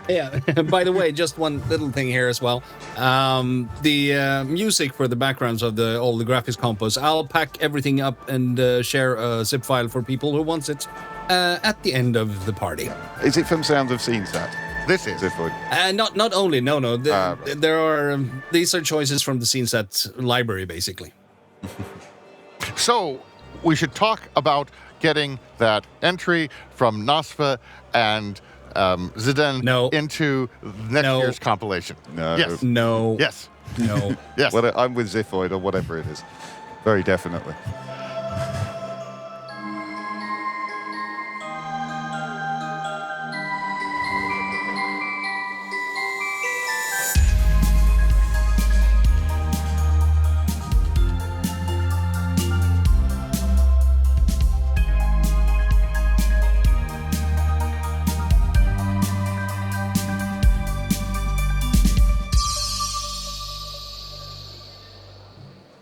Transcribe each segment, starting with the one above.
Yeah. By the way, just one little thing here as well. The music for the backgrounds of all the graphics compos, I'll pack everything up and share a zip file for people who wants it at the end of the party. Is it from Sound of SceneSat? This is. Not only. No. There are these are choices from the SceneSat library, basically. So we should talk about getting that entry from Nasfa and Zidane into next year's compilation. No. Yes. No. Yes. No. Yes. Well, I'm with Ziphoid or whatever it is. Very definitely.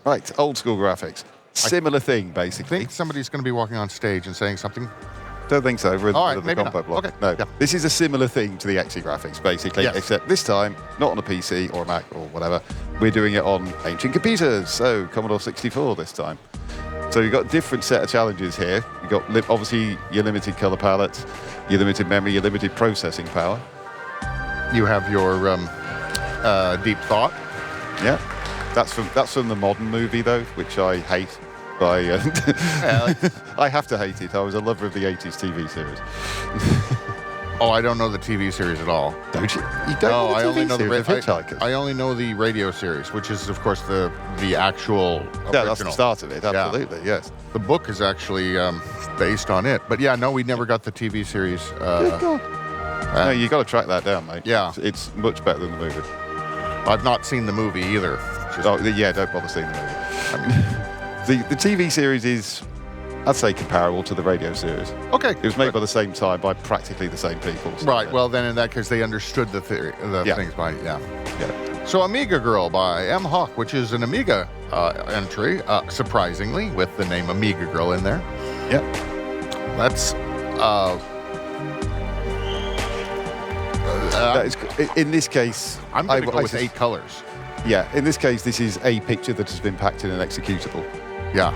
Right, old school graphics. Similar thing, basically. I think somebody's going to be walking on stage and saying something. Don't think so. We're in the middle of the maybe compo not. block. Okay. No, Yeah. this is a similar thing to the XE graphics, basically, Yes. except this time, not on a PC or a Mac or whatever. We're doing it on ancient computers, so Commodore 64 this time. So you've got a different set of challenges here. You've got, obviously, your limited color palette, your limited memory, your limited processing power. You have your deep thought. Yeah. That's from the modern movie, though, which I hate. I have to hate it. I was a lover of the 80s TV series. Oh, I don't know the TV series at all. Don't you? You don't know the I TV only know series of Hitchhikers? I only know the radio series, which is, of course, the actual original. Yeah, that's the start of it. Absolutely, yes. The book is actually based on it. But yeah, no, we never got the TV series. Good God. No, you got to track that down, mate. Yeah. It's much better than the movie. I've not seen the movie either. Yeah, don't bother seeing the movie. I mean, the TV series is, I'd say, comparable to the radio series. Okay. It was made by the same time by practically the same people. So, Right. Well, then in that case, they understood the things by Yeah. So Amiga Girl by M. Hawk, which is an Amiga entry, surprisingly, with the name Amiga Girl in there. Yep. That's That is, in this case, I'm going to go with 8 colors. Yeah, in this case, this is a picture that has been packed in an executable. Yeah.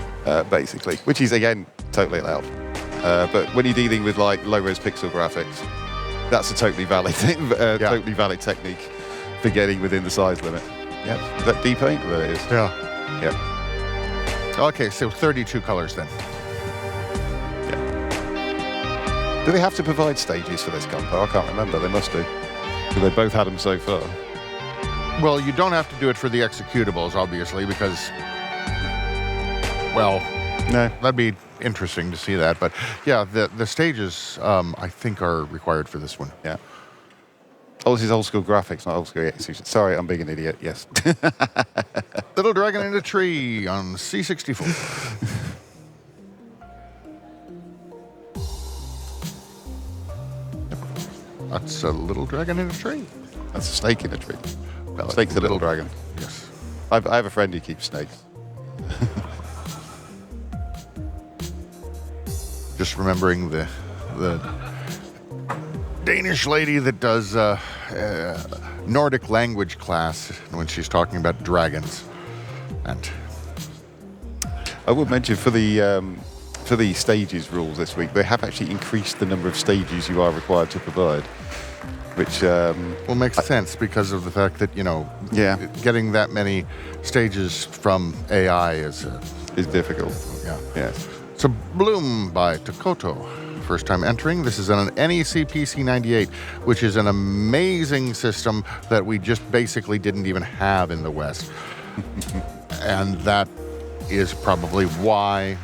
Basically, which is, again, totally allowed. But when you're dealing with, like, low-res pixel graphics, that's a totally valid totally valid technique for getting within the size limit. Yeah. Is that D-Paint? There it is. Yeah. Yeah. Okay, so 32 colors then. Yeah. Do they have to provide stages for this compo? I can't remember. They must do. Because they both had them so far. Well, you don't have to do it for the executables, obviously, because, well, No. that'd be interesting to see that. But yeah, the stages, I think, are required for this one. Yeah. Oh, this is old school graphics, not old school execution. Sorry, I'm being an idiot. Yes. Little Dragon in a Tree on C64. That's a Little Dragon in a Tree. That's a snake in a tree. Well, Snake's a little dragon. Yes. I have a friend who keeps snakes. Just remembering the Danish lady that does Nordic language class when she's talking about dragons. And I would mention for the stages rules this week, they have actually increased the number of stages you are required to provide, which well, makes sense because of the fact that, getting that many stages from AI is difficult. Yeah. Yes. So Bloom by Takoto, first time entering. This is an NEC PC98, which is an amazing system that we just basically didn't even have in the West. And that is probably why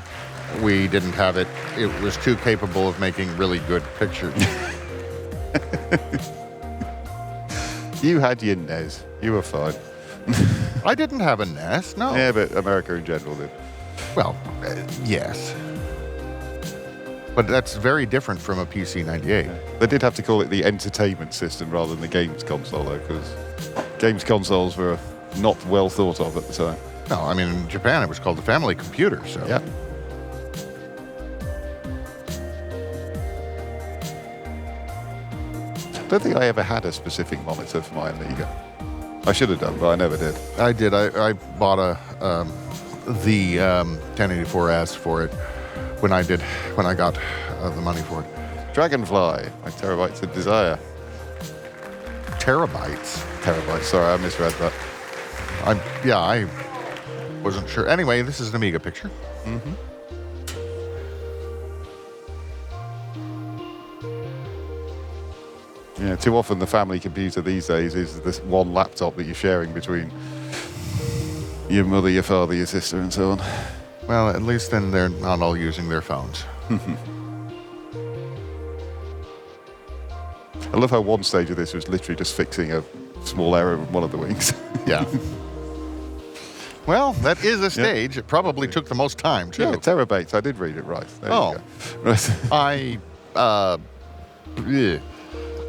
we didn't have it. It was too capable of making really good pictures. You had your NES. You were fine. I didn't have a NES, no. Yeah, but America in general did. Well, yes. But that's very different from a PC98. They did have to call it the entertainment system rather than the games console, though, because games consoles were not well thought of at the time. No, I mean, in Japan it was called the family computer, so. Yeah. don't think I ever had a specific monitor for my Amiga. I should have done, but I never did. I did. I bought the 1084S for it when I got the money for it. Dragonfly, my Terabates of Desire. Terabates? Terabytes, sorry, I misread that. I wasn't sure. Anyway, this is an Amiga picture. Mm-hmm. Yeah, too often the family computer these days is this one laptop that you're sharing between your mother, your father, your sister, and so on. Well, at least then they're not all using their phones. I love how one stage of this was literally just fixing a small error in one of the wings. Yeah. Well, that is a stage. It probably took the most time, too. Yeah, Terabates. I did read it right. There you go. Right.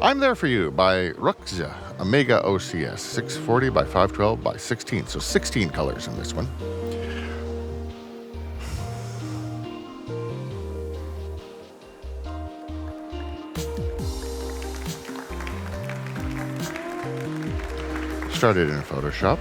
I'm There For You by Ruczka, Amiga OCS, 640 by 512 by 16. So 16 colors in this one. Started in Photoshop.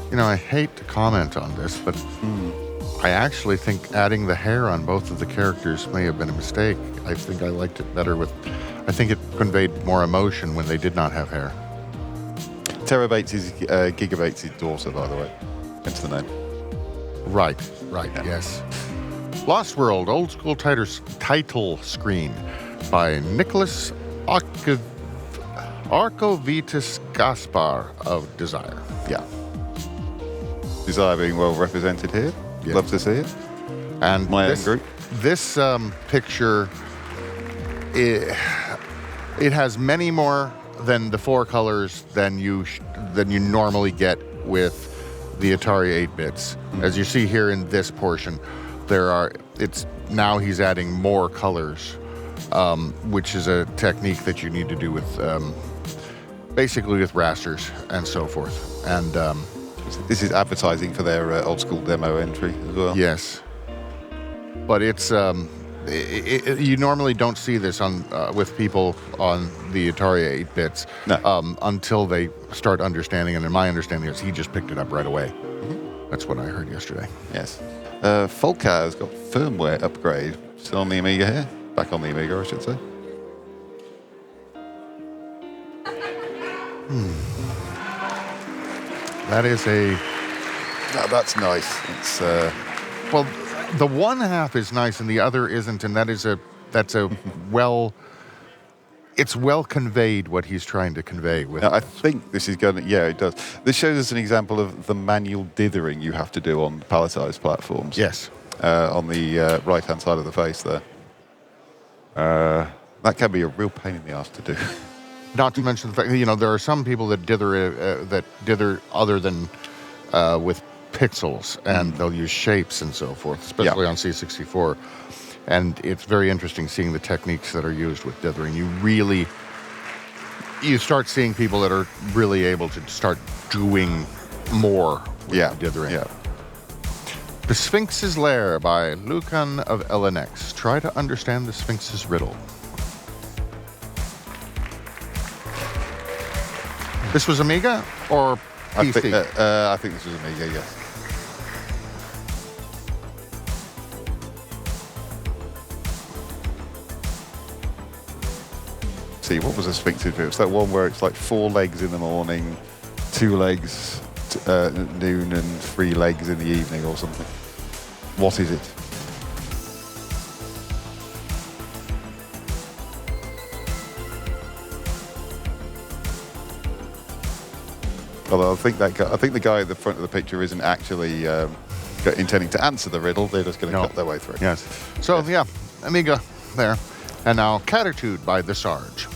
You know, I hate to comment on this, but I actually think adding the hair on both of the characters may have been a mistake. I think I liked it better with... I think it conveyed more emotion when they did not have hair. Terabates is Gigabates' daughter, by the way. Hence the name. Right, yeah. Yes. Lost World, Oldskool title screen by Nickolas Arachovitis Gaspar of Desire. Yeah. Desire being well represented here. Yeah. Love to see it. And my own group. This picture, it has many more than the 4 colors than you normally get with the Atari 8-bits. As you see here in this portion, now he's adding more colors, which is a technique that you need to do with basically with rasters and so forth. And this is advertising for their Oldskool demo entry as well. Yes, but it's you normally don't see this on with people on the Atari 8-bits until they start understanding. And in my understanding is he just picked it up right away. Mm-hmm. That's what I heard yesterday. Yes. Folcka has got firmware upgrade. Still on the Amiga here. Back on the Amiga, I should say. That is that's nice. It's well, the one half is nice and the other isn't, and that's a it's well conveyed what he's trying to convey with I think this is going to, it does. This shows us an example of the manual dithering you have to do on palletized platforms. Yes. On the right-hand side of the face there. That can be a real pain in the ass to do. Not to mention the fact that, there are some people that dither other than with pixels, and they'll use shapes and so forth, especially on C64. And it's very interesting seeing the techniques that are used with dithering. You start seeing people that are really able to start doing more with dithering. Yeah. The Sphinx's Lair by Lycan of LNX. Try to understand the Sphinx's riddle. This was Amiga or PC? I think this was Amiga, yes. See, what was the Sphinx's riddle? It's that one where it's like 4 legs in the morning, 2 legs at noon, and 3 legs in the evening or something. What is it? Although I think the guy at the front of the picture isn't actually intending to answer the riddle. They're just going to cut their way through. Yes. So Amiga there, and now Cattitude by the Sarge.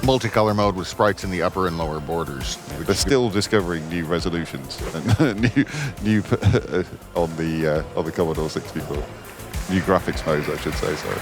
Multicolor mode with sprites in the upper and lower borders. They're still discovering new resolutions and new on the Commodore 64. New graphics modes, I should say, sorry.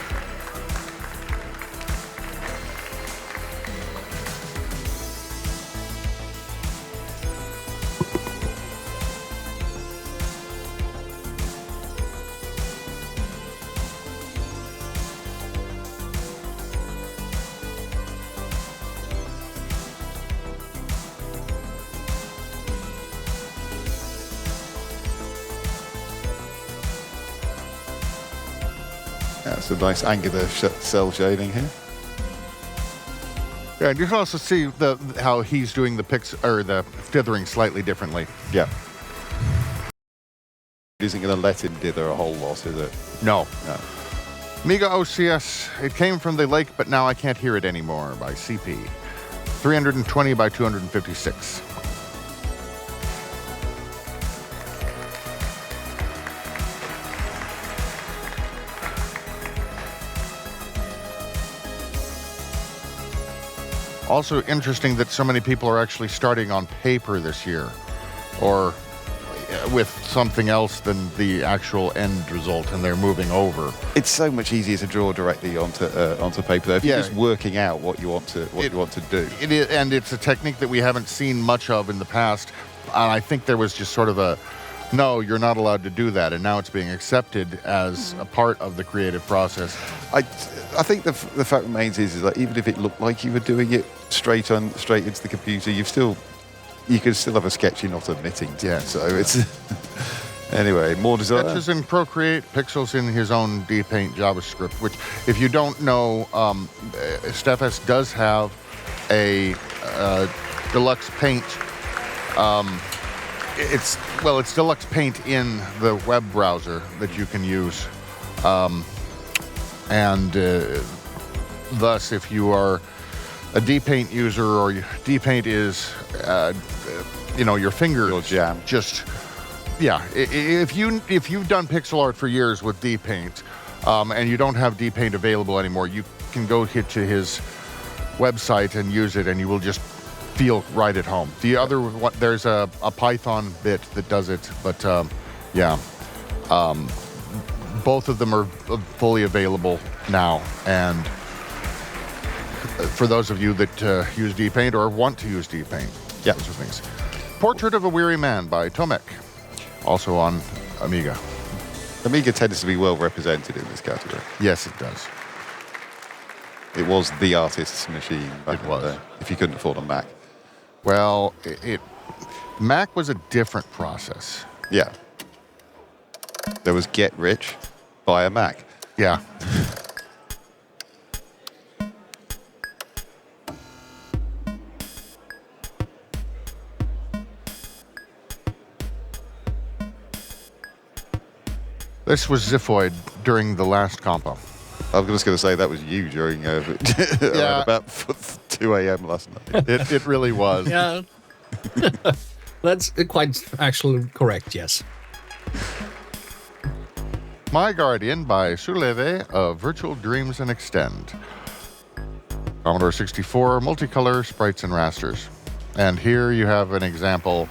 That's a nice angular cell shading here. Yeah, and you can also see how he's doing the the dithering slightly differently. Yeah. It isn't going to let him dither a whole lot, is it? No. No. Amiga OCS, it came from the lake, but now I can't hear it anymore by CP. 320 by 256. Also interesting that so many people are actually starting on paper this year, or with something else than the actual end result, and they're moving over. It's so much easier to draw directly onto paper, though. If you're just working out what you want to do. It is, and it's a technique that we haven't seen much of in the past. And I think there was just sort of a, no, you're not allowed to do that, and now it's being accepted as a part of the creative process. I think the fact remains is that even if it looked like you were doing it straight into the computer, you can still have a sketch you're not admitting to. Yeah. So it's anyway, more design. Sketches in Procreate, pixels in his own DPaint JavaScript. Which, if you don't know, Steffest does have a deluxe paint. It's deluxe paint in the web browser that you can use, and thus, if you are a DPaint user, or DPaint is, your fingers. Your jam. Just, yeah. If you've done pixel art for years with DPaint, and you don't have DPaint available anymore, you can go to his website and use it, and you will just feel right at home. The other one, there's a Python bit that does it, but both of them are fully available now, and for those of you that use DPaint or want to use DPaint, those are things. Portrait of a Weary Man by Tomek, also on Amiga. Amiga tends to be well represented in this category. Yes, it does. It was the artist's machine back in the day, if you couldn't afford a Mac. Well, Mac was a different process. Yeah. There was get rich, buy a Mac. Yeah. This was Ziphoid during the last Compo. I was just going to say that was you during around about 2 a.m. last night. It really was. Yeah. That's quite actually correct, yes. My Guardian by Sulevi of Virtual Dreams and Extend. Commodore 64, multicolor sprites and rasters. And here you have an example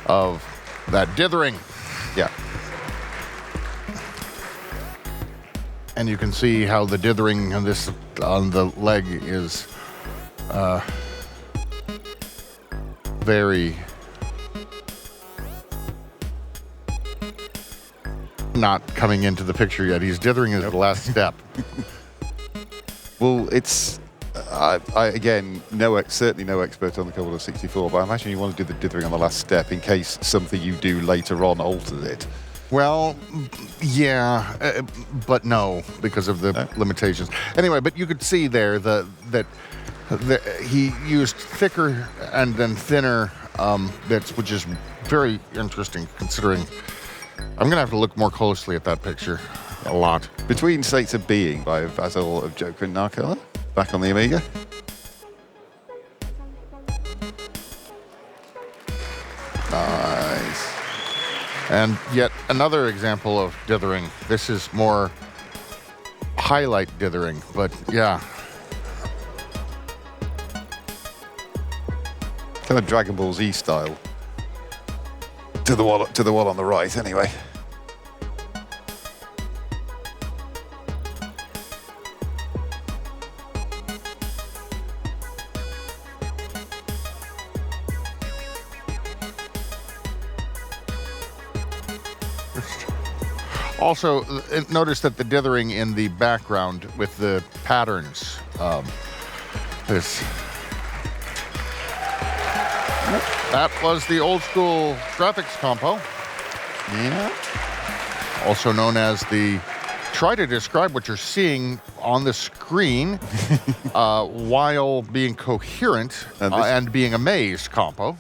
of that dithering. Yeah. And you can see how the dithering on the leg is very not coming into the picture yet. He's dithering as the last step. Well, it's again, certainly no expert on the Commodore 64, but I imagine you want to do the dithering on the last step in case something you do later on alters it. Well, yeah, but no, because of the limitations. Anyway, but you could see there that he used thicker and then thinner bits, which is very interesting considering. I'm going to have to look more closely at that picture a lot. Between States of Being by Vasyl of Joker and Nah-Kolor, back on the Amiga. Nice. And yet another example of dithering. This is more highlight dithering, but yeah. Kind of Dragon Ball Z style. To the one on the right, anyway. Also, notice that the dithering in the background with the patterns. That was the old school graphics compo. Yeah. Also known as the, try to describe what you're seeing on the screen while being coherent and being amazed compo.